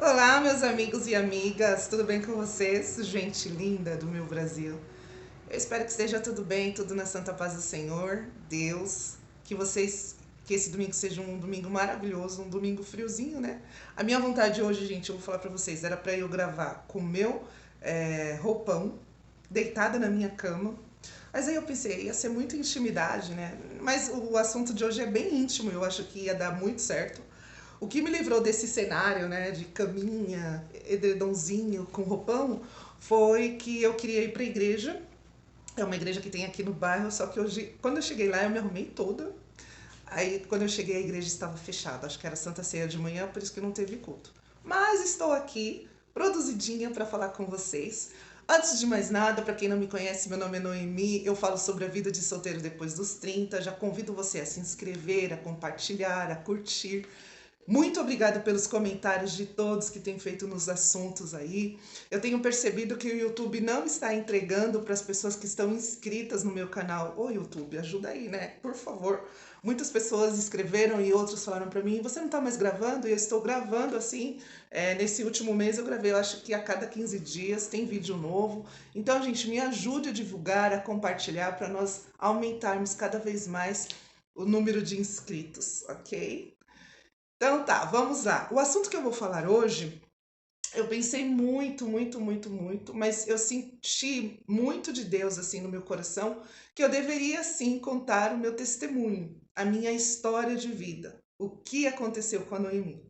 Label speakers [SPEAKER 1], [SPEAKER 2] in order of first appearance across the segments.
[SPEAKER 1] Olá, meus amigos e amigas, tudo bem com vocês? Gente linda do meu Brasil. Eu espero que esteja tudo bem, tudo na santa paz do Senhor, Deus, que esse domingo seja um domingo maravilhoso, um domingo friozinho, né? A minha vontade hoje, gente, eu vou falar pra vocês, era pra eu gravar com o meu roupão, deitada na minha cama. Mas aí eu pensei, ia ser muita intimidade, né? Mas o assunto de hoje é bem íntimo, eu acho que ia dar muito certo. O que me livrou desse cenário, né, de caminha, edredomzinho com roupão, foi que eu queria ir para a igreja. É uma igreja que tem aqui no bairro, só que hoje, quando eu cheguei lá, eu me arrumei toda. Aí, quando eu cheguei, a igreja estava fechada. Acho que era Santa Ceia de manhã, por isso que não teve culto. Mas estou aqui, produzidinha, para falar com vocês. Antes de mais nada, para quem não me conhece, meu nome é Noemi. Eu falo sobre a vida de solteiro depois dos 30. Já convido você a se inscrever, a compartilhar, a curtir. Muito obrigada pelos comentários de todos que têm feito nos assuntos aí. Eu tenho percebido que o YouTube não está entregando para as pessoas que estão inscritas no meu canal. Ô, YouTube, ajuda aí, né? Por favor. Muitas pessoas escreveram e outros falaram para mim: você não está mais gravando? E eu estou gravando assim. Nesse último mês eu gravei, eu acho que a cada 15 dias tem vídeo novo. Então, gente, me ajude a divulgar, a compartilhar para nós aumentarmos cada vez mais o número de inscritos, ok? Então tá, vamos lá. O assunto que eu vou falar hoje, eu pensei muito, mas eu senti muito de Deus assim no meu coração que eu deveria sim contar o meu testemunho, a minha história de vida, o que aconteceu com a Noemi.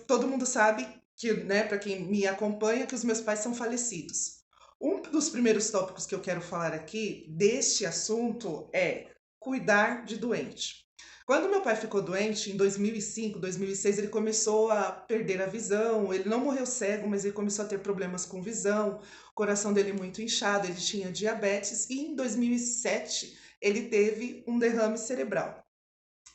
[SPEAKER 1] Todo mundo sabe que, né, para quem me acompanha, que os meus pais são falecidos. Um dos primeiros tópicos que eu quero falar aqui deste assunto é cuidar de doente. Quando meu pai ficou doente, em 2005, 2006, ele começou a perder a visão. Ele não morreu cego, mas ele começou a ter problemas com visão, o coração dele muito inchado, ele tinha diabetes e em 2007 ele teve um derrame cerebral.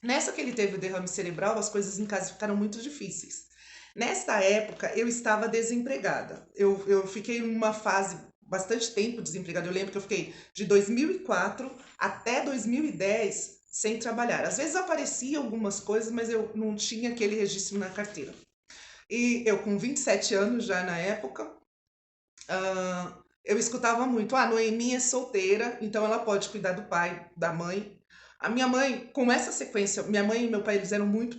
[SPEAKER 1] Nessa que ele teve o derrame cerebral, as coisas em casa ficaram muito difíceis. Nesta época, eu estava desempregada. Eu fiquei numa fase bastante tempo desempregada. Eu lembro que eu fiquei de 2004 até 2010 sem trabalhar. Às vezes aparecia algumas coisas, mas eu não tinha aquele registro na carteira. E eu, com 27 anos já na época, eu escutava muito: ah, Noemi é solteira, então ela pode cuidar do pai, da mãe. A minha mãe, com essa sequência, minha mãe e meu pai, eles eram muito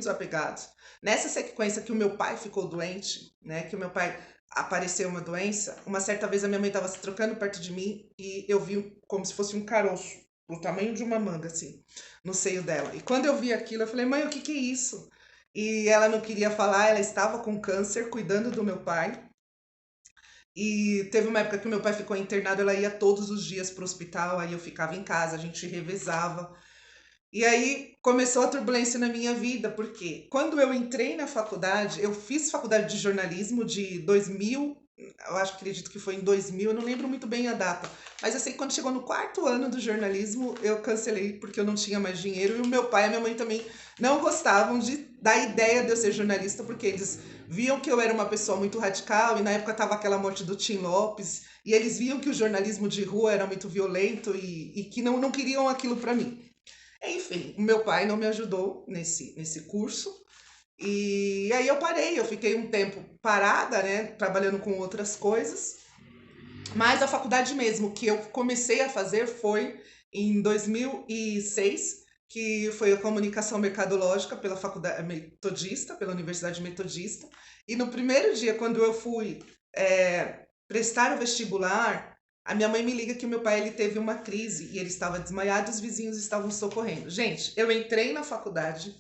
[SPEAKER 1] apegados. Nessa sequência que o meu pai ficou doente, né, que o meu pai apareceu uma doença, uma certa vez a minha mãe estava se trocando perto de mim e eu vi como se fosse um caroço, do tamanho de uma manga, assim, no seio dela. E quando eu vi aquilo, eu falei: mãe, o que que é isso? E ela não queria falar, ela estava com câncer, cuidando do meu pai. E teve uma época que meu pai ficou internado, ela ia todos os dias pro hospital, aí eu ficava em casa, a gente revezava. E aí começou a turbulência na minha vida, porque quando eu entrei na faculdade, eu fiz faculdade de jornalismo de 2000, eu acho, acredito que foi em 2000, eu não lembro muito bem a data, mas eu sei que quando chegou no quarto ano do jornalismo, eu cancelei porque eu não tinha mais dinheiro e o meu pai e a minha mãe também não gostavam da ideia de eu ser jornalista, porque eles viam que eu era uma pessoa muito radical e na época tava aquela morte do Tim Lopes, e eles viam que o jornalismo de rua era muito violento e que não queriam aquilo para mim. Enfim, o meu pai não me ajudou nesse curso. E aí eu parei, eu fiquei um tempo parada, né, trabalhando com outras coisas. Mas a faculdade mesmo que eu comecei a fazer foi em 2006, que foi a comunicação mercadológica pela faculdade metodista, pela Universidade Metodista. E no primeiro dia, quando eu fui prestar o vestibular, a minha mãe me liga que o meu pai ele teve uma crise e ele estava desmaiado e os vizinhos estavam socorrendo. Gente, eu entrei na faculdade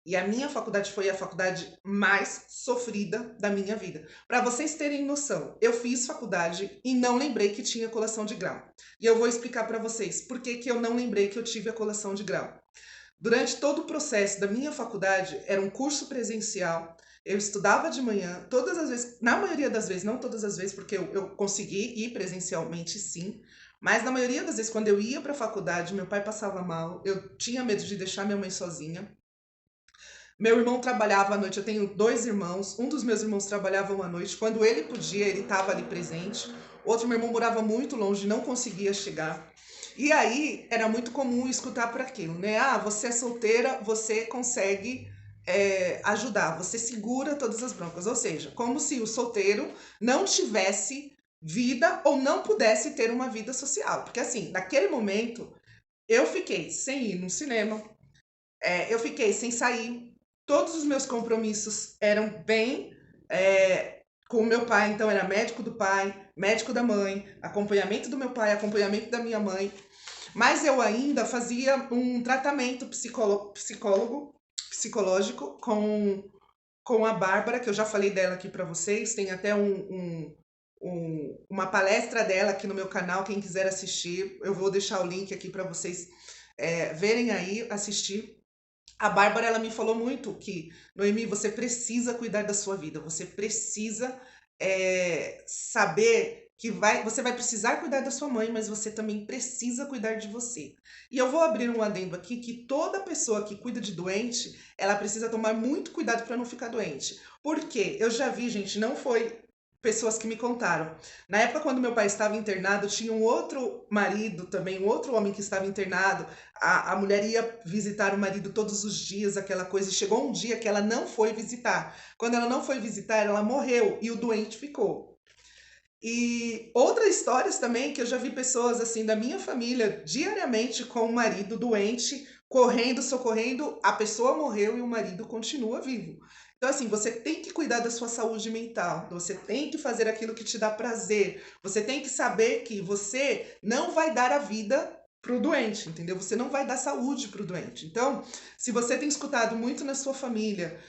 [SPEAKER 1] e a minha faculdade foi a faculdade mais sofrida da minha vida. Para vocês terem noção, eu fiz faculdade e não lembrei que tinha colação de grau. E eu vou explicar para vocês por que que eu não lembrei que eu tive a colação de grau. Durante todo o processo da minha faculdade, era um curso presencial. Eu estudava de manhã, todas as vezes, na maioria das vezes, não todas as vezes, porque eu consegui ir presencialmente, sim. Mas na maioria das vezes, quando eu ia para a faculdade, meu pai passava mal, eu tinha medo de deixar minha mãe sozinha. Meu irmão trabalhava à noite, eu tenho dois irmãos, um dos meus irmãos trabalhava à noite, quando ele podia, ele estava ali presente. Outro meu irmão morava muito longe, não conseguia chegar. E aí era muito comum escutar por aquilo, né? Ah, você é solteira, você consegue. ajudar, você segura todas as broncas. Ou seja, como se o solteiro não tivesse vida ou não pudesse ter uma vida social. Porque assim, naquele momento, eu fiquei sem ir no cinema, eu fiquei sem sair, todos os meus compromissos eram bem com o meu pai, então era médico do pai, médico da mãe, acompanhamento do meu pai, acompanhamento da minha mãe, mas eu ainda fazia um tratamento psicológico com a Bárbara, que eu já falei dela aqui para vocês, tem até uma palestra dela aqui no meu canal, quem quiser assistir, eu vou deixar o link aqui para vocês verem aí, assistir. A Bárbara, ela me falou muito que, Noemi, você precisa cuidar da sua vida, você precisa saber que você vai precisar cuidar da sua mãe, mas você também precisa cuidar de você. E eu vou abrir um adendo aqui que toda pessoa que cuida de doente, ela precisa tomar muito cuidado para não ficar doente. Porque eu já vi, gente, não foi pessoas que me contaram. Na época, quando meu pai estava internado, tinha um outro marido também, um outro homem que estava internado. A mulher ia visitar o marido todos os dias, aquela coisa. E chegou um dia que ela não foi visitar. Quando ela não foi visitar, ela morreu e o doente ficou. E outras histórias também que eu já vi pessoas assim da minha família diariamente com o marido doente, correndo, socorrendo, a pessoa morreu e o marido continua vivo. Então, assim, você tem que cuidar da sua saúde mental, você tem que fazer aquilo que te dá prazer, você tem que saber que você não vai dar a vida pro doente, entendeu? Você não vai dar saúde pro doente. Então, se você tem escutado muito na sua família,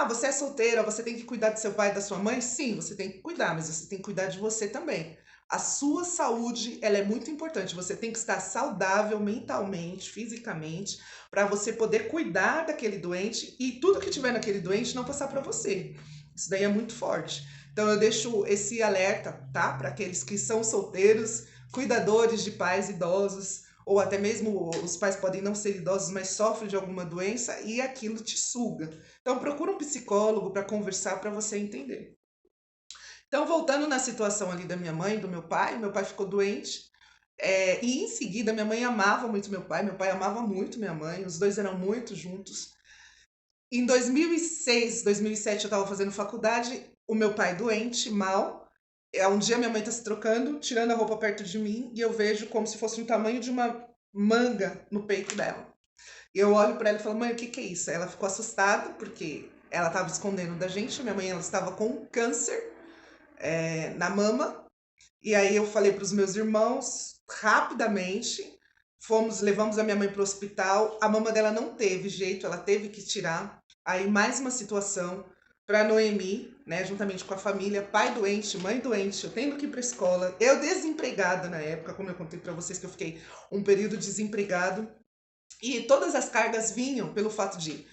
[SPEAKER 1] você é solteira, você tem que cuidar do seu pai e da sua mãe, sim, você tem que cuidar, mas você tem que cuidar de você também. A sua saúde, ela é muito importante. Você tem que estar saudável mentalmente, fisicamente, para você poder cuidar daquele doente e tudo que tiver naquele doente não passar para você. Isso daí é muito forte. Então eu deixo esse alerta, tá? Para aqueles que são solteiros, cuidadores de pais idosos, ou até mesmo os pais podem não ser idosos, mas sofrem de alguma doença e aquilo te suga. Então procura um psicólogo para conversar para você entender. Então, voltando na situação ali da minha mãe e do meu pai ficou doente. E em seguida, minha mãe amava muito meu pai amava muito minha mãe, os dois eram muito juntos. Em 2006, 2007, eu estava fazendo faculdade, o meu pai doente, mal. Um dia minha mãe está se trocando, tirando a roupa perto de mim, e eu vejo como se fosse um tamanho de uma manga no peito dela. E eu olho para ela e falo, mãe, o que que é isso? Ela ficou assustada, porque ela estava escondendo da gente. Minha mãe ela estava com câncer na mama. E aí eu falei para os meus irmãos, rapidamente, levamos a minha mãe para o hospital. A mama dela não teve jeito, ela teve que tirar. Aí mais uma situação para Noemi, né, juntamente com a família, pai doente, mãe doente, eu tendo que ir para a escola, eu desempregada na época, como eu contei para vocês que eu fiquei um período desempregado. E todas as cargas vinham pelo fato de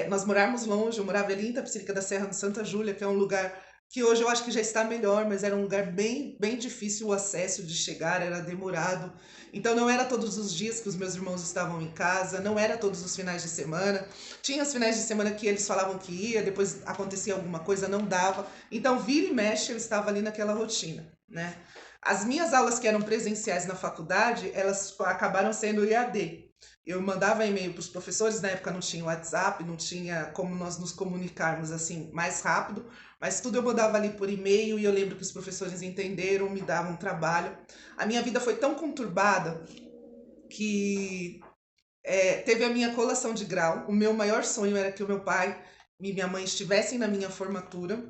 [SPEAKER 1] nós morarmos longe. Eu morava ali em Itapecerica da Serra, no Santa Júlia, que é um lugar que hoje eu acho que já está melhor, mas era um lugar bem, bem difícil o acesso de chegar, era demorado. Então não era todos os dias que os meus irmãos estavam em casa, não era todos os finais de semana. Tinha os finais de semana que eles falavam que ia, depois acontecia alguma coisa, não dava. Então vira e mexe eu estava ali naquela rotina, né? As minhas aulas que eram presenciais na faculdade, elas acabaram sendo EAD. Eu mandava e-mail para os professores, na época não tinha WhatsApp, não tinha como nós nos comunicarmos assim mais rápido, mas tudo eu mandava ali por e-mail e eu lembro que os professores entenderam, me davam trabalho. A minha vida foi tão conturbada que teve a minha colação de grau. O meu maior sonho era que o meu pai e minha mãe estivessem na minha formatura.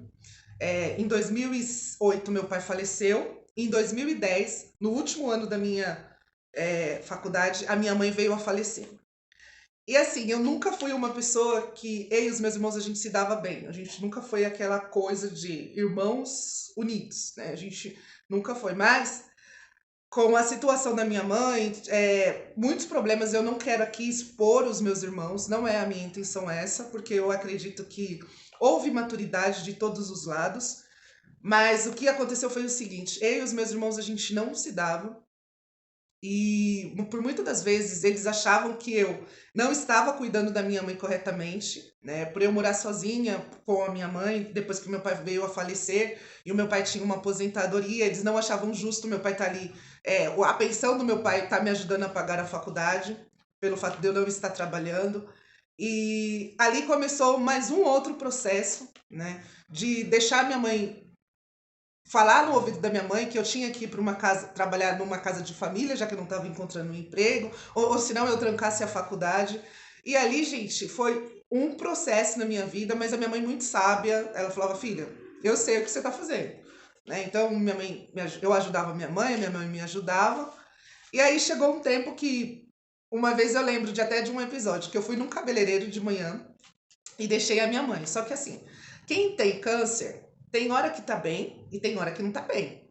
[SPEAKER 1] Em 2008, meu pai faleceu. Em 2010, no último ano da minha faculdade, a minha mãe veio a falecer. E assim, eu nunca fui uma pessoa que eu e os meus irmãos a gente se dava bem. A gente nunca foi aquela coisa de irmãos unidos, né? A gente nunca foi. Mas com a situação da minha mãe, muitos problemas, eu não quero aqui expor os meus irmãos, não é a minha intenção essa, porque eu acredito que houve maturidade de todos os lados. Mas o que aconteceu foi o seguinte: eu e os meus irmãos a gente não se dava. E por muitas das vezes eles achavam que eu não estava cuidando da minha mãe corretamente, né? Por eu morar sozinha com a minha mãe, depois que meu pai veio a falecer, e o meu pai tinha uma aposentadoria, eles não achavam justo meu pai estar ali. A pensão do meu pai está me ajudando a pagar a faculdade, pelo fato de eu não estar trabalhando. E ali começou mais um outro processo, né? De deixar minha mãe falar no ouvido da minha mãe que eu tinha que ir para uma casa, trabalhar numa casa de família, já que eu não estava encontrando um emprego, ou senão eu trancasse a faculdade. E ali, gente, foi um processo na minha vida, mas a minha mãe muito sábia, ela falava, filha, eu sei o que você está fazendo. Né? Então, eu ajudava a minha mãe me ajudava. E aí chegou um tempo que, uma vez eu lembro até de um episódio, que eu fui num cabeleireiro de manhã e deixei a minha mãe. Só que assim, quem tem câncer, tem hora que tá bem e tem hora que não tá bem.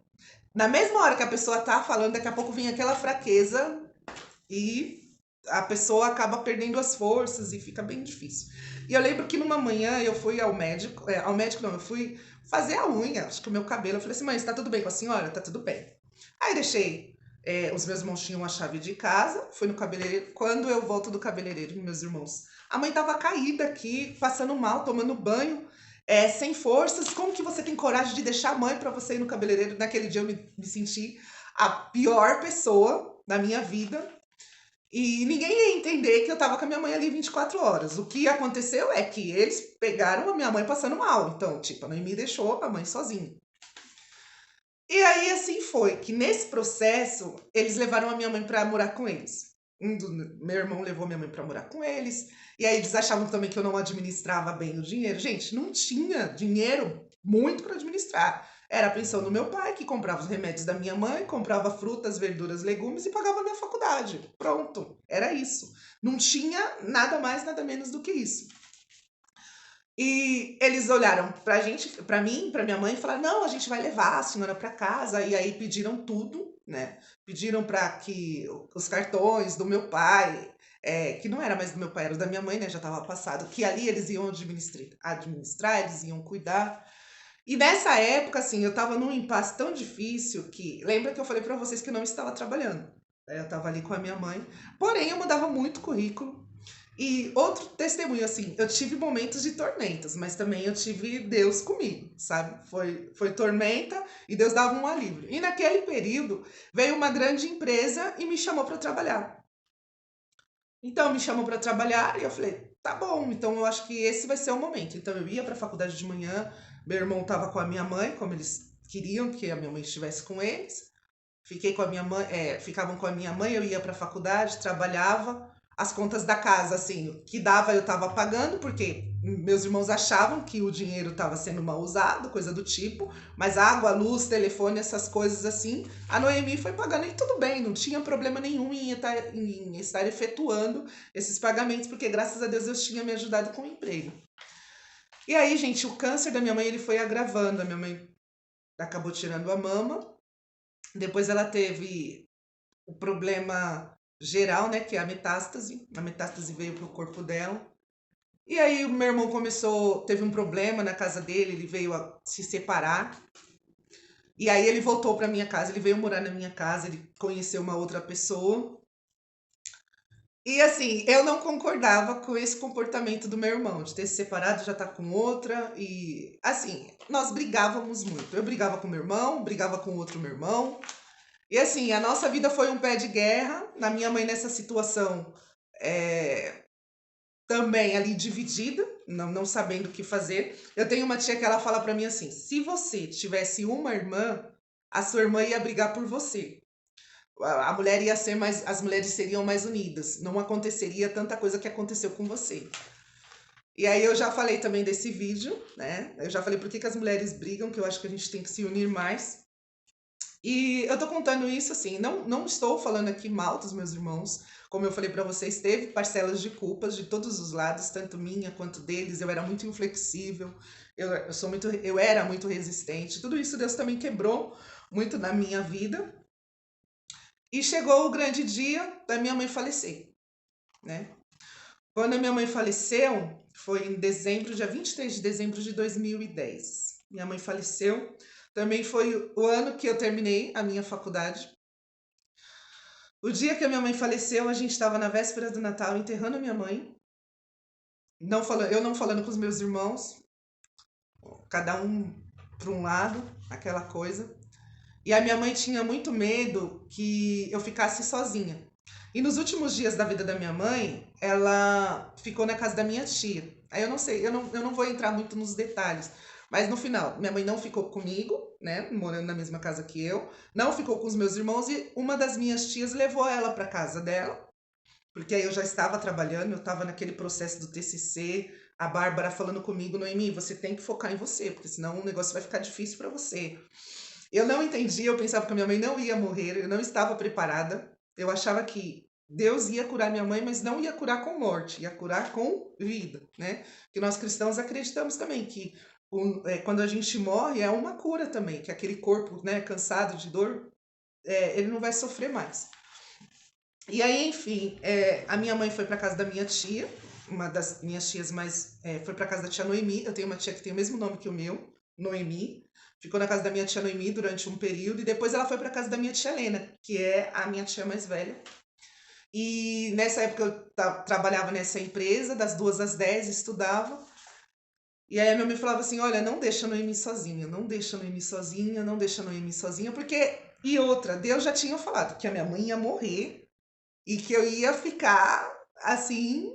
[SPEAKER 1] Na mesma hora que a pessoa tá falando, daqui a pouco vem aquela fraqueza e a pessoa acaba perdendo as forças e fica bem difícil. E eu lembro que numa manhã eu fui ao médico não, eu fui fazer a unha, acho que o meu cabelo. Eu falei assim, mãe, está tudo bem com a senhora? Tá tudo bem. Aí deixei, os meus irmãos tinham a chave de casa, fui no cabeleireiro. Quando eu volto do cabeleireiro, meus irmãos, a mãe tava caída aqui, passando mal, tomando banho, sem forças. Como que você tem coragem de deixar a mãe para você ir no cabeleireiro? Naquele dia eu me senti a pior pessoa da minha vida. E ninguém ia entender que eu tava com a minha mãe ali 24 horas. O que aconteceu é que eles pegaram a minha mãe passando mal. Então, tipo, a Noemi deixou a mãe sozinha. E aí, assim foi, que nesse processo, eles levaram a minha mãe para morar com eles. Meu irmão levou minha mãe para morar com eles. E aí eles achavam também que eu não administrava bem o dinheiro. Gente, não tinha dinheiro muito para administrar. Era a pensão do meu pai, que comprava os remédios da minha mãe, comprava frutas, verduras, legumes e pagava a minha faculdade. Pronto, era isso. Não tinha nada mais, nada menos do que isso. E eles olharam pra gente, pra mim, pra minha mãe e falaram: "Não, a gente vai levar a senhora pra casa". E aí pediram tudo, né? Pediram para que os cartões do meu pai, que não era mais do meu pai, era da minha mãe, né? Já estava passado, que ali eles iam administrar, eles iam cuidar. E nessa época, assim, eu estava num impasse tão difícil que lembra que eu falei para vocês que eu não estava trabalhando, né? Eu estava ali com a minha mãe, porém eu mudava muito currículo. E outro testemunho, assim, eu tive momentos de tormentas, mas também eu tive Deus comigo, sabe? Foi tormenta e Deus dava um alívio. E naquele período veio uma grande empresa e me chamou para trabalhar. Então me chamou para trabalhar e eu falei, tá bom, então eu acho que esse vai ser o momento. Então eu ia para a faculdade de manhã, meu irmão estava com a minha mãe, como eles queriam que a minha mãe estivesse com eles. Fiquei com a minha mãe, ficavam com a minha mãe, eu ia para a faculdade, trabalhava. As contas da casa, assim, que dava eu estava pagando, porque meus irmãos achavam que o dinheiro estava sendo mal usado, coisa do tipo, mas água, luz, telefone, essas coisas assim, a Noemi foi pagando e tudo bem, não tinha problema nenhum em estar efetuando esses pagamentos, porque graças a Deus Deus tinha me ajudado com o emprego. E aí, gente, o câncer da minha mãe ele foi agravando, a minha mãe acabou tirando a mama, depois ela teve o problema geral, né, que é a metástase. A metástase veio pro corpo dela. E aí o meu irmão teve um problema na casa dele, ele veio a se separar. E aí ele voltou para minha casa, ele veio morar na minha casa, ele conheceu uma outra pessoa. E assim, eu não concordava com esse comportamento do meu irmão, de ter se separado, já tá com outra. E assim, nós brigávamos muito. Eu brigava com meu irmão, brigava com outro meu irmão. E assim, a nossa vida foi um pé de guerra. Na minha mãe, nessa situação, é, também ali dividida, não sabendo o que fazer. Eu tenho uma tia que ela fala pra mim assim: se você tivesse uma irmã, a sua irmã ia brigar por você. A mulher ia ser mais, as mulheres seriam mais unidas. Não aconteceria tanta coisa que aconteceu com você. E aí eu já falei também desse vídeo, né? Eu já falei por que as mulheres brigam, que eu acho que a gente tem que se unir mais. E eu tô contando isso assim, não estou falando aqui mal dos meus irmãos. Como eu falei pra vocês, teve parcelas de culpas de todos os lados, tanto minha quanto deles. Eu era muito inflexível, eu era muito resistente. Tudo isso Deus também quebrou muito na minha vida. E chegou o grande dia da minha mãe falecer, né? Quando a minha mãe faleceu, foi em dezembro, dia 23 de dezembro de 2010. Minha mãe faleceu. Também foi o ano que eu terminei a minha faculdade. O dia que a minha mãe faleceu, a gente estava na véspera do Natal enterrando a minha mãe. Eu não falando com os meus irmãos, cada um para um lado, aquela coisa. E a minha mãe tinha muito medo que eu ficasse sozinha. E nos últimos dias da vida da minha mãe, ela ficou na casa da minha tia. Aí eu não sei, eu não vou entrar muito nos detalhes. Mas no final, minha mãe não ficou comigo, né? Morando na mesma casa que eu. Não ficou com os meus irmãos e uma das minhas tias levou ela para casa dela. Porque aí eu já estava trabalhando, eu estava naquele processo do TCC. A Bárbara falando comigo, Noemi, você tem que focar em você, porque senão o negócio vai ficar difícil para você. Eu não entendi, eu pensava que a minha mãe não ia morrer, eu não estava preparada. Eu achava que Deus ia curar minha mãe, mas não ia curar com morte, ia curar com vida, né? Que nós cristãos acreditamos também que quando a gente morre é uma cura também, que aquele corpo, né, cansado de dor, ele não vai sofrer mais. E aí, enfim, a minha mãe foi para casa da minha tia, uma das minhas tias mais. Foi para casa da tia Noemi. Eu tenho uma tia que tem o mesmo nome que o meu, Noemi. Ficou na casa da minha tia Noemi durante um período e depois ela foi para casa da minha tia Helena, que é a minha tia mais velha. E nessa época eu trabalhava nessa empresa, das 2 às 10, estudava. E aí a minha mãe falava assim: olha, não deixa a Noemi sozinha, não deixa a Noemi sozinha, não deixa a Noemi sozinha, porque. E outra, Deus já tinha falado que a minha mãe ia morrer e que eu ia ficar assim,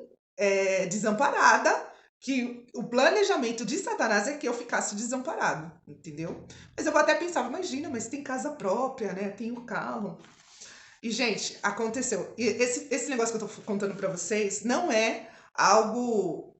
[SPEAKER 1] desamparada, que o planejamento de Satanás é que eu ficasse desamparado, entendeu? Mas eu até pensava, imagina, mas tem casa própria, né? Tem o carro. E, gente, aconteceu. E esse negócio que eu tô contando pra vocês não é algo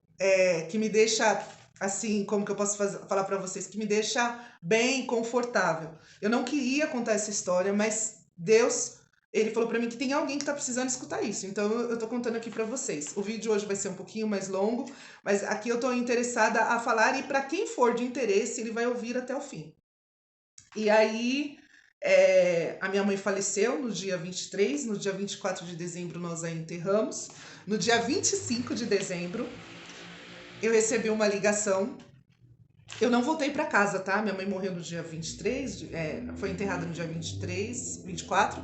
[SPEAKER 1] que me deixa, assim, como que eu posso falar pra vocês, que me deixa bem confortável. Eu não queria contar essa história, mas Deus, ele falou pra mim que tem alguém que tá precisando escutar isso. Então eu tô contando aqui pra vocês. O vídeo hoje vai ser um pouquinho mais longo, mas aqui eu tô interessada a falar e pra quem for de interesse, ele vai ouvir até o fim. E aí, a minha mãe faleceu no dia 23, no dia 24 de dezembro nós a enterramos. No dia 25 de dezembro, eu recebi uma ligação. Eu não voltei para casa, tá? Minha mãe morreu no dia 23, foi enterrada no dia 23, 24.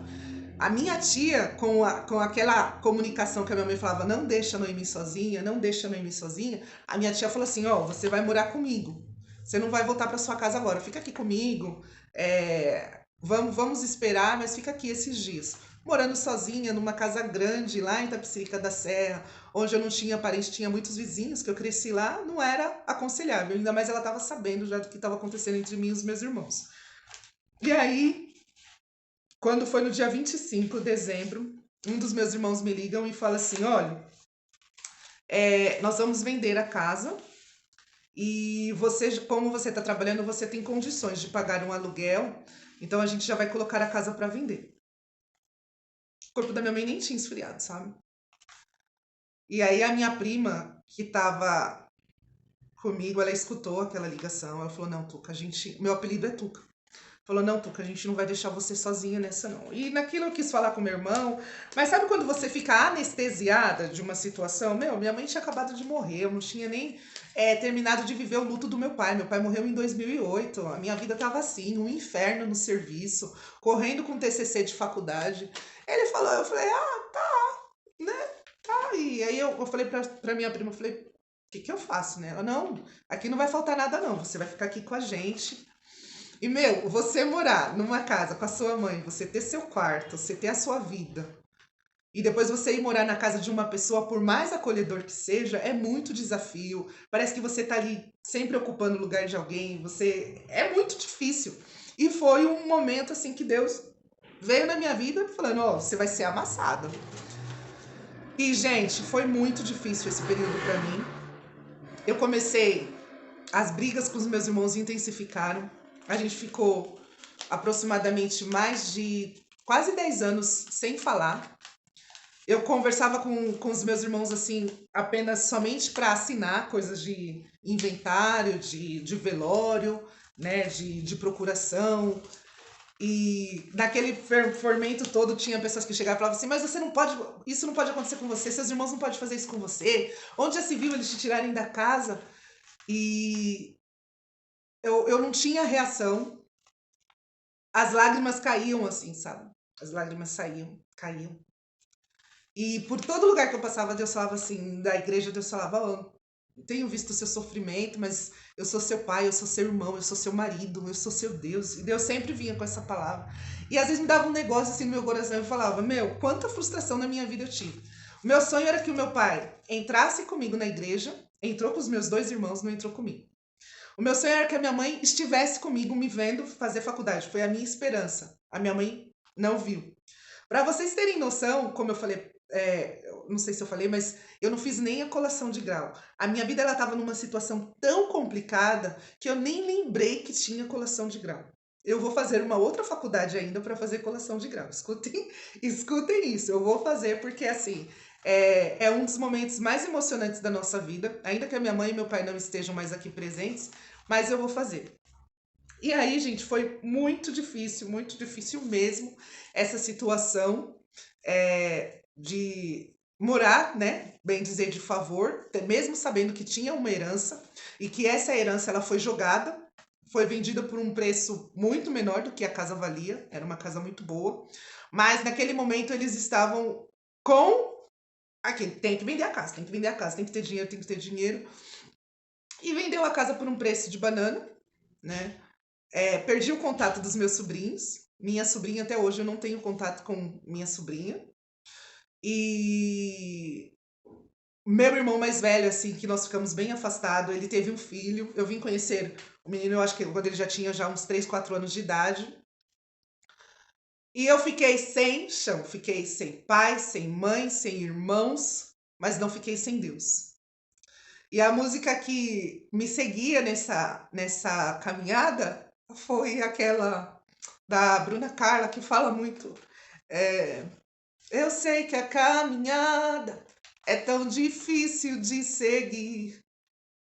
[SPEAKER 1] A minha tia, com aquela comunicação que a minha mãe falava, não deixa a Noemi sozinha, não deixa a Noemi sozinha, a minha tia falou assim, ó, você vai morar comigo. Você não vai voltar para sua casa agora, fica aqui comigo, vamos esperar, mas fica aqui esses dias. Morando sozinha, numa casa grande, lá em Itapecerica da Serra, onde eu não tinha parente, tinha muitos vizinhos, que eu cresci lá, não era aconselhável. Ainda mais ela estava sabendo já do que estava acontecendo entre mim e os meus irmãos. E aí, quando foi no dia 25 de dezembro, um dos meus irmãos me ligam e fala assim, olha, nós vamos vender a casa e você, como você está trabalhando, você tem condições de pagar um aluguel, então a gente já vai colocar a casa para vender. O corpo da minha mãe nem tinha esfriado, sabe? E aí a minha prima, que estava comigo, ela escutou aquela ligação, ela falou, não, Tuca, meu apelido é Tuca. Falou, não, Tuca, a gente não vai deixar você sozinha nessa, não. E naquilo eu quis falar com meu irmão, mas sabe quando você fica anestesiada de uma situação? Minha mãe tinha acabado de morrer, eu não tinha nem terminado de viver o luto do meu pai. Meu pai morreu em 2008, a minha vida tava assim, um inferno no serviço, correndo com TCC de faculdade. Ele falou, eu falei, né, tá. E aí eu falei pra minha prima, eu falei, o que eu faço, né? Ela, não, aqui não vai faltar nada, não, você vai ficar aqui com a gente. E, você morar numa casa com a sua mãe, você ter seu quarto, você ter a sua vida, e depois você ir morar na casa de uma pessoa, por mais acolhedor que seja, é muito desafio. Parece que você tá ali sempre ocupando o lugar de alguém, é muito difícil. E foi um momento assim que Deus veio na minha vida falando, ó, você vai ser amassado. E, gente, foi muito difícil esse período pra mim. Eu comecei, as brigas com os meus irmãos intensificaram. A gente ficou aproximadamente mais de quase 10 anos sem falar. Eu conversava com os meus irmãos assim, apenas somente para assinar coisas de inventário, de velório, né, de procuração. E naquele fermento todo tinha pessoas que chegavam e falavam assim, mas você não pode, isso não pode acontecer com você, seus irmãos não podem fazer isso com você. Onde já se viu eles te tirarem da casa? E eu não tinha reação. As lágrimas caíam assim, sabe? As lágrimas saíam, caíam. E por todo lugar que eu passava, Deus falava assim, da igreja, Deus falava, tenho visto o seu sofrimento, mas eu sou seu pai, eu sou seu irmão, eu sou seu marido, eu sou seu Deus. E Deus sempre vinha com essa palavra. E às vezes me dava um negócio assim no meu coração e eu falava, meu, quanta frustração na minha vida eu tive. O meu sonho era que o meu pai entrasse comigo na igreja, entrou com os meus 2 irmãos, não entrou comigo. O meu sonho era que a minha mãe estivesse comigo, me vendo fazer faculdade. Foi a minha esperança. A minha mãe não viu. Para vocês terem noção, como eu falei, não sei se eu falei, mas eu não fiz nem a colação de grau. A minha vida ela estava numa situação tão complicada que eu nem lembrei que tinha colação de grau. Eu vou fazer uma outra faculdade ainda para fazer colação de grau. Escutem, escutem isso. Eu vou fazer porque assim é um dos momentos mais emocionantes da nossa vida. Ainda que a minha mãe e meu pai não estejam mais aqui presentes, mas eu vou fazer. E aí, gente, foi muito difícil mesmo essa situação de morar, né, bem dizer, de favor, mesmo sabendo que tinha uma herança e que essa herança ela foi jogada, foi vendida por um preço muito menor do que a casa valia, era uma casa muito boa, mas naquele momento eles estavam com aqui, tem que vender a casa, tem que vender a casa, tem que ter dinheiro, tem que ter dinheiro, e vendeu a casa por um preço de banana, né? Perdi o contato dos meus sobrinhos. Minha sobrinha, até hoje, eu não tenho contato com minha sobrinha. E meu irmão mais velho, assim, que nós ficamos bem afastados, ele teve um filho. Eu vim conhecer o menino, eu acho que quando ele já tinha já uns 3, 4 anos de idade. E eu fiquei sem chão, fiquei sem pai, sem mãe, sem irmãos, mas não fiquei sem Deus. E a música que me seguia nessa caminhada foi aquela da Bruna Carla, que fala muito. é, eu sei que a caminhada é tão difícil de seguir.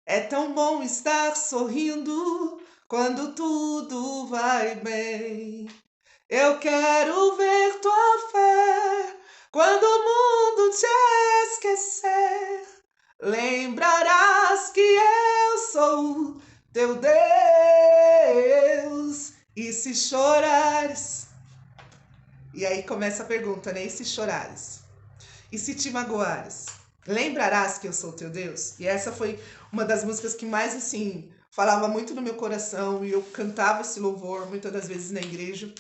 [SPEAKER 1] É tão bom estar sorrindo quando tudo vai bem. Eu quero ver tua fé quando o mundo te esquecer. Lembrarás que eu sou teu Deus. E se chorares. E aí começa a pergunta, né? E se chorares? E se te magoares? Lembrarás que eu sou teu Deus? E essa foi uma das músicas que mais, assim, falava muito no meu coração. E eu cantava esse louvor muitas das vezes na igreja.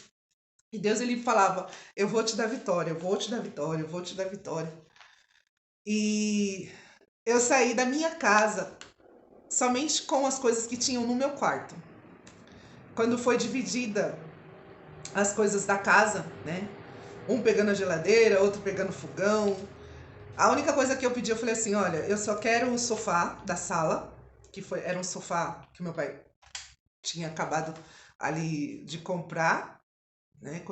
[SPEAKER 1] E Deus, ele falava, eu vou te dar vitória, eu vou te dar vitória, eu vou te dar vitória. E eu saí da minha casa somente com as coisas que tinham no meu quarto. Quando foi dividida as coisas da casa, né? Um pegando a geladeira, outro pegando o fogão. A única coisa que eu pedi, eu falei assim, olha, eu só quero o sofá da sala, era um sofá que meu pai tinha acabado ali de comprar, né?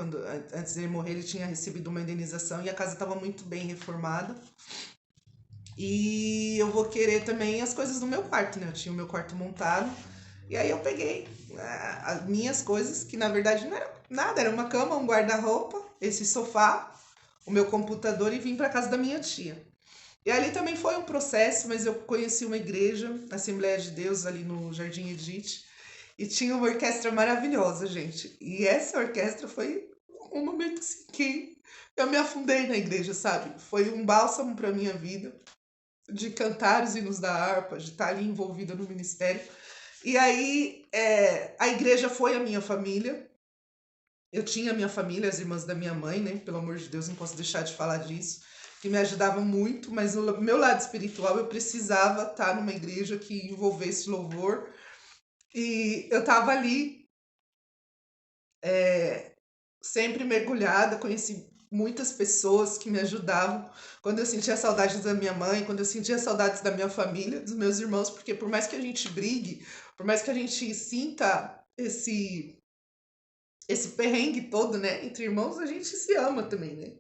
[SPEAKER 1] Antes dele morrer, ele tinha recebido uma indenização e a casa estava muito bem reformada. E eu vou querer também as coisas do meu quarto, né? Eu tinha o meu quarto montado. E aí eu peguei as minhas coisas, que na verdade não era nada, era uma cama, um guarda-roupa, esse sofá, o meu computador e vim para casa da minha tia. E ali também foi um processo, mas eu conheci uma igreja, Assembleia de Deus, ali no Jardim Edite, e tinha uma orquestra maravilhosa, gente. E essa orquestra foi um momento assim que eu me afundei na igreja, sabe? Foi um bálsamo para minha vida, de cantar os hinos da harpa, de estar ali envolvida no ministério. E aí a igreja foi a minha família. Eu tinha a minha família, as irmãs da minha mãe, né? Pelo amor de Deus, não posso deixar de falar disso, que me ajudavam muito, mas no meu lado espiritual eu precisava estar numa igreja que envolvesse louvor. E eu estava ali sempre mergulhada, conheci muitas pessoas que me ajudavam. Quando eu sentia saudades da minha mãe, quando eu sentia saudades da minha família, dos meus irmãos, porque por mais que a gente brigue, por mais que a gente sinta esse perrengue todo, né, entre irmãos, a gente se ama também, né?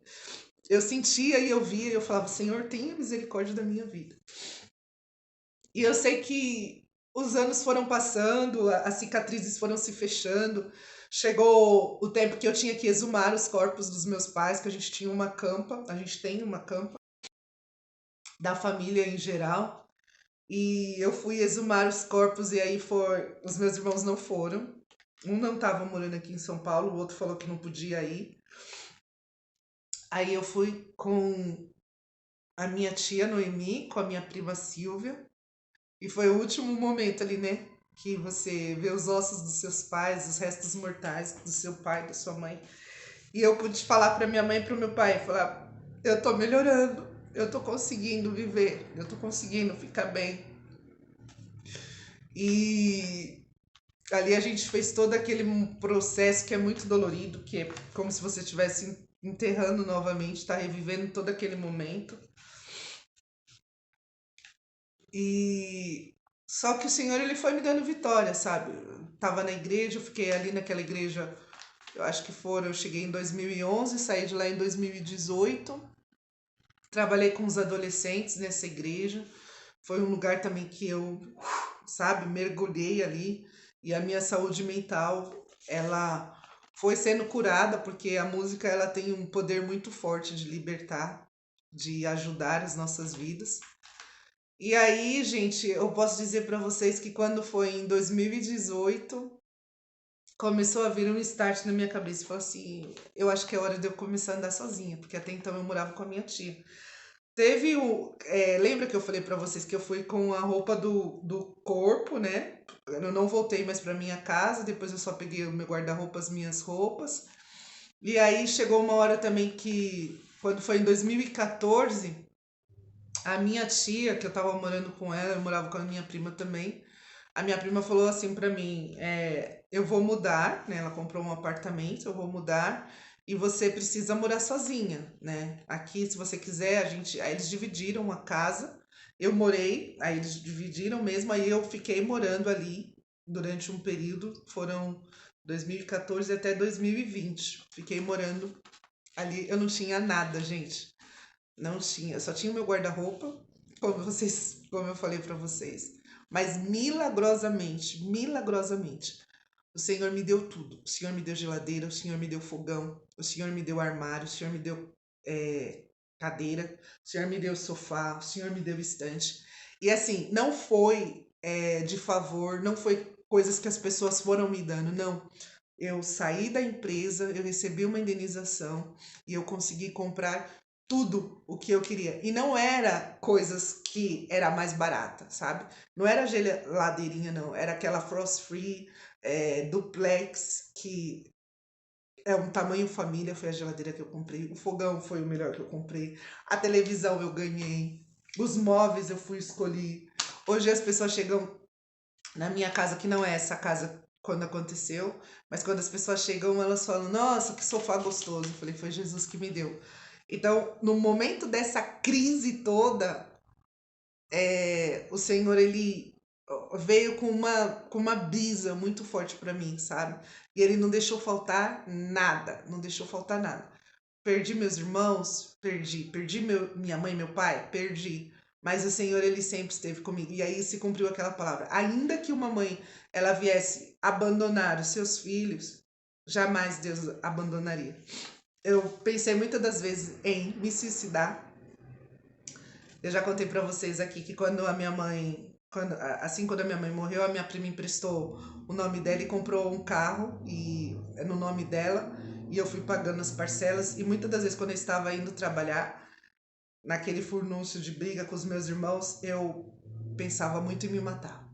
[SPEAKER 1] Eu sentia e eu via e eu falava, Senhor, tenha misericórdia da minha vida. E eu sei que os anos foram passando, as cicatrizes foram se fechando. Chegou o tempo que eu tinha que exumar os corpos dos meus pais, que a gente tinha uma campa, a gente tem uma campa da família em geral. E eu fui exumar os corpos e aí os meus irmãos não foram. Um não estava morando aqui em São Paulo, o outro falou que não podia ir. Aí eu fui com a minha tia Noemi, com a minha prima Silvia. E foi o último momento ali, né? Que você vê os ossos dos seus pais, os restos mortais do seu pai, da sua mãe. E eu pude falar para minha mãe e para o meu pai, falar, eu tô melhorando, eu tô conseguindo viver, eu tô conseguindo ficar bem. E ali a gente fez todo aquele processo que é muito dolorido, que é como se você estivesse enterrando novamente, tá revivendo todo aquele momento. E só que o Senhor ele foi me dando vitória, sabe? Eu tava na igreja, eu fiquei ali naquela igreja, eu acho que foram, eu cheguei em 2011, saí de lá em 2018. Trabalhei com os adolescentes nessa igreja. Foi um lugar também que eu, sabe, mergulhei ali e a minha saúde mental, ela foi sendo curada porque a música ela tem um poder muito forte de libertar, de ajudar as nossas vidas. E aí, gente, eu posso dizer para vocês que quando foi em 2018, começou a vir um start na minha cabeça. Falei assim, eu acho que é hora de eu começar a andar sozinha, porque até então eu morava com a minha tia. Teve o. Lembra que eu falei pra vocês que eu fui com a roupa do corpo, né? Eu não voltei mais pra minha casa, depois eu só peguei o meu guarda-roupa, as minhas roupas. E aí chegou uma hora também que, quando foi em 2014, a minha tia, que eu tava morando com ela, eu morava com a minha prima também. A minha prima falou assim pra mim: eu vou mudar, né? Ela comprou um apartamento, eu vou mudar e você precisa morar sozinha, né? Aqui, se você quiser, aí eles dividiram a casa. Eu morei, aí eles dividiram mesmo, aí eu fiquei morando ali durante um período, foram 2014 até 2020. Fiquei morando ali, eu não tinha nada, gente. Não tinha, eu só tinha o meu guarda-roupa, como eu falei pra vocês. Mas milagrosamente, milagrosamente, o Senhor me deu tudo. O Senhor me deu geladeira, o Senhor me deu fogão, o Senhor me deu armário, o Senhor me deu cadeira, o Senhor me deu sofá, o Senhor me deu estante. E assim, não foi de favor, não foi coisas que as pessoas foram me dando, não. Eu saí da empresa, eu recebi uma indenização e eu consegui comprar tudo o que eu queria. E não era coisas que era mais barata, sabe? Não era geladeirinha, não. Era aquela Frost Free, duplex, que é um tamanho família, foi a geladeira que eu comprei. O fogão foi o melhor que eu comprei. A televisão eu ganhei. Os móveis eu fui escolher. Hoje as pessoas chegam na minha casa, que não é essa casa quando aconteceu, mas quando as pessoas chegam, elas falam: Nossa, que sofá gostoso. Eu falei: Foi Jesus que me deu. Então, no momento dessa crise toda, o Senhor ele veio com uma brisa muito forte para mim, sabe? E ele não deixou faltar nada, não deixou faltar nada. Perdi meus irmãos, perdi minha mãe e meu pai, perdi. Mas o Senhor ele sempre esteve comigo. E aí se cumpriu aquela palavra. Ainda que uma mãe ela viesse abandonar os seus filhos, jamais Deus abandonaria. Eu pensei muitas das vezes em me suicidar. Eu já contei pra vocês aqui que quando a minha mãe, quando a minha mãe morreu, a minha prima emprestou o nome dela e comprou um carro e é no nome dela, e eu fui pagando as parcelas e muitas das vezes quando eu estava indo trabalhar naquele furdúncio de briga com os meus irmãos, eu pensava muito em me matar.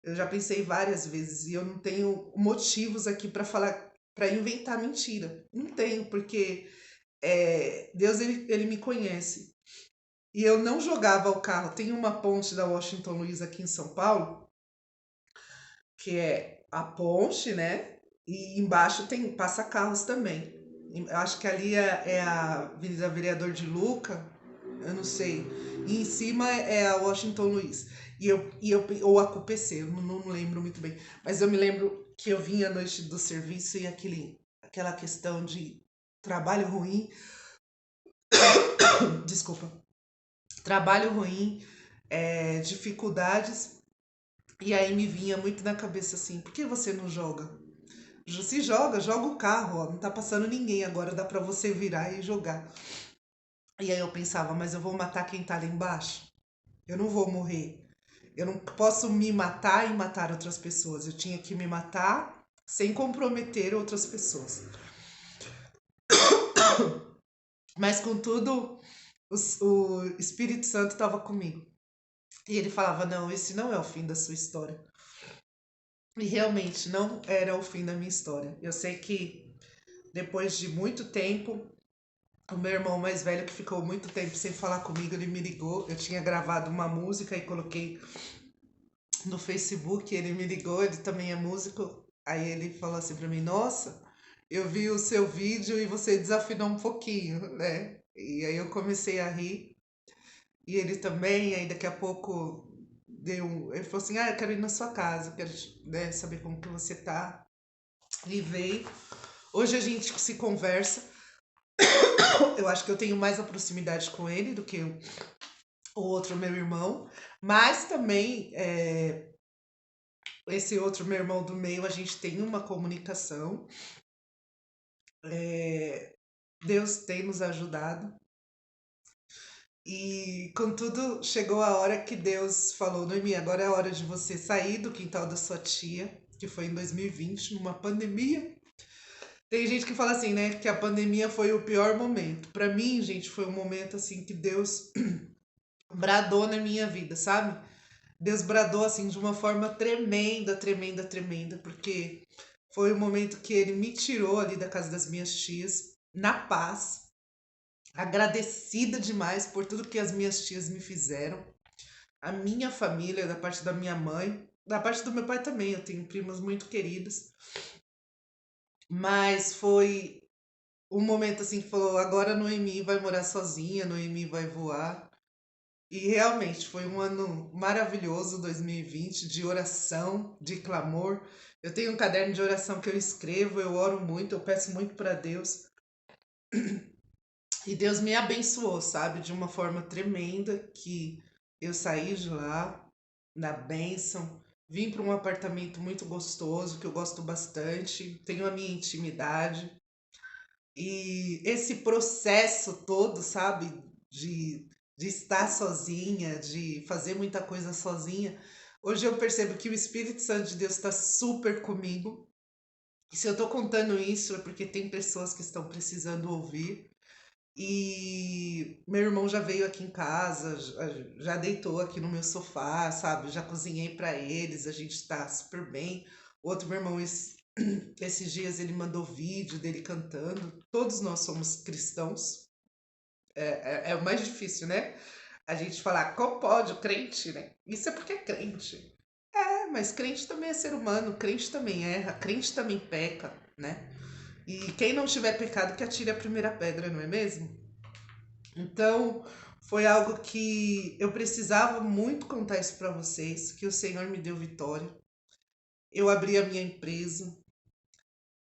[SPEAKER 1] Eu já pensei várias vezes e eu não tenho motivos aqui pra falar, para inventar mentira. Não tenho, porque Deus ele me conhece. E eu não jogava o carro. Tem uma ponte da Washington Luiz aqui em São Paulo, que é a ponte, né? E embaixo tem passa-carros também. Eu acho que ali é a Avenida Vereador de Luca, eu não sei. E em cima é a Washington Luiz. Ou a CUPC, eu não lembro muito bem. Mas eu me lembro que eu vinha à noite do serviço e aquela questão de trabalho ruim. Desculpa. Trabalho ruim, dificuldades. E aí me vinha muito na cabeça assim, por que você não joga? Se joga, joga o carro, ó, não tá passando ninguém agora, dá pra você virar e jogar. E aí eu pensava, mas eu vou matar quem tá lá embaixo? Eu não vou morrer. Eu não posso me matar e matar outras pessoas. Eu tinha que me matar sem comprometer outras pessoas. Mas contudo, o Espírito Santo estava comigo. E ele falava: não, esse não é o fim da sua história. E realmente não era o fim da minha história. Eu sei que depois de muito tempo, o meu irmão mais velho, que ficou muito tempo sem falar comigo, ele me ligou. Eu tinha gravado uma música e coloquei no Facebook. Ele me ligou, ele também é músico. Aí ele falou assim pra mim: nossa, eu vi o seu vídeo e você desafinou um pouquinho, né? E aí eu comecei a rir. E ele também, aí daqui a pouco ele falou assim: ah, eu quero ir na sua casa, quero, né, saber como que você tá. E veio. Hoje a gente se conversa. Eu acho que eu tenho mais a proximidade com ele do que o outro meu irmão. Mas também, esse outro meu irmão do meio, a gente tem uma comunicação. É, Deus tem nos ajudado. E contudo, chegou a hora que Deus falou: Noemi, agora é a hora de você sair do quintal da sua tia, que foi em 2020, numa pandemia. Tem gente que fala assim, né, que a pandemia foi o pior momento. Pra mim, gente, foi um momento assim que Deus bradou na minha vida, sabe? Deus bradou assim de uma forma tremenda, tremenda, tremenda, porque foi o momento que ele me tirou ali da casa das minhas tias, na paz, agradecida demais por tudo que as minhas tias me fizeram. A minha família, da parte da minha mãe, da parte do meu pai também, eu tenho primas muito queridas, mas foi um momento assim que falou: agora a Noemi vai morar sozinha, a Noemi vai voar. E realmente foi um ano maravilhoso, 2020, de oração, de clamor. Eu tenho um caderno de oração que eu escrevo, eu oro muito, eu peço muito para Deus. E Deus me abençoou, sabe, de uma forma tremenda, que eu saí de lá na bênção, vim para um apartamento muito gostoso, que eu gosto bastante, tenho a minha intimidade. E esse processo todo, sabe, de estar sozinha, de fazer muita coisa sozinha, hoje eu percebo que o Espírito Santo de Deus está super comigo. E se eu tô contando isso é porque tem pessoas que estão precisando ouvir. E meu irmão já veio aqui em casa, já deitou aqui no meu sofá, sabe? Já cozinhei para eles, a gente tá super bem. Outro meu irmão, esses dias ele mandou vídeo dele cantando. Todos nós somos cristãos. É o mais difícil, né? A gente falar, como pode o crente, né? Isso é porque é crente. É, mas crente também é ser humano, crente também erra, crente também peca, né? E quem não tiver pecado que atire a primeira pedra, não é mesmo? Então, foi algo que eu precisava muito contar isso para vocês, que o Senhor me deu vitória. Eu abri a minha empresa,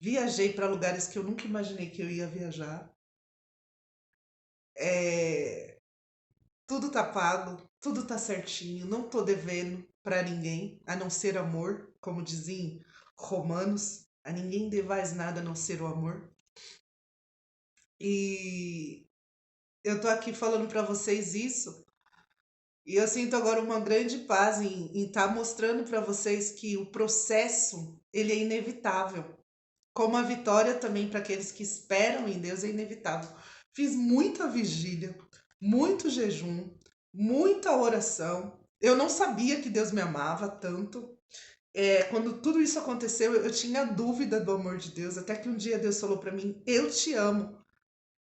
[SPEAKER 1] viajei para lugares que eu nunca imaginei que eu ia viajar. É, tudo tá pago, tudo tá certinho, não tô devendo para ninguém, a não ser amor, como dizem Romanos, a ninguém devais nada a não ser o amor. E eu tô aqui falando para vocês isso, e eu sinto agora uma grande paz em estar mostrando para vocês que o processo, ele é inevitável. Como a vitória também para aqueles que esperam em Deus é inevitável. Fiz muita vigília, muito jejum, muita oração. Eu não sabia que Deus me amava tanto. Quando tudo isso aconteceu, eu tinha dúvida do amor de Deus, até que um dia Deus falou para mim: Eu te amo.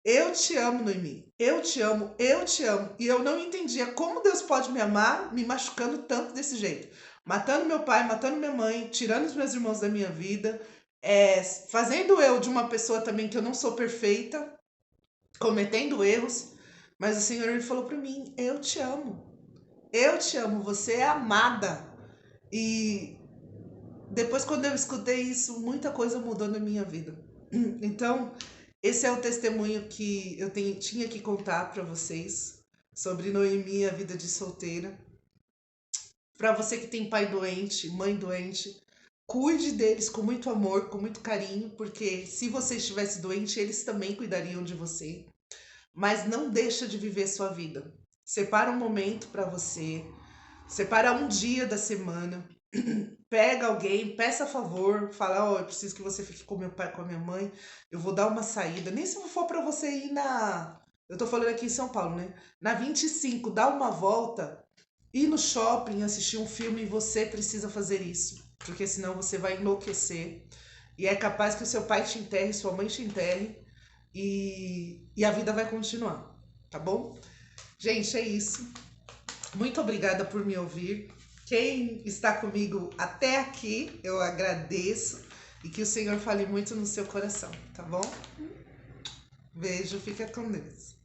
[SPEAKER 1] Eu te amo, Noemi. Eu te amo, eu te amo. E eu não entendia como Deus pode me amar me machucando tanto desse jeito. Matando meu pai, matando minha mãe, tirando os meus irmãos da minha vida, fazendo eu de uma pessoa também que eu não sou perfeita, cometendo erros. Mas o Senhor ele falou para mim: Eu te amo. Eu te amo, você é amada. E depois, quando eu escutei isso, muita coisa mudou na minha vida. Então, esse é o testemunho que eu tinha que contar para vocês sobre Noemi, a vida de solteira. Para você que tem pai doente, mãe doente, cuide deles com muito amor, com muito carinho, porque se você estivesse doente, eles também cuidariam de você. Mas não deixa de viver sua vida. Separa um momento para você, separa um dia da semana, pega alguém, peça favor, fala: ó, eu preciso que você fique com meu pai, com a minha mãe, eu vou dar uma saída. Nem se for para você ir na. Eu tô falando aqui em São Paulo, né? Na 25, dá uma volta ir no shopping, assistir um filme, você precisa fazer isso, porque senão você vai enlouquecer. E é capaz que o seu pai te enterre, sua mãe te enterre, e a vida vai continuar, tá bom? Gente, é isso. Muito obrigada por me ouvir. Quem está comigo até aqui, eu agradeço. E que o Senhor fale muito no seu coração, tá bom? Beijo, fica com Deus.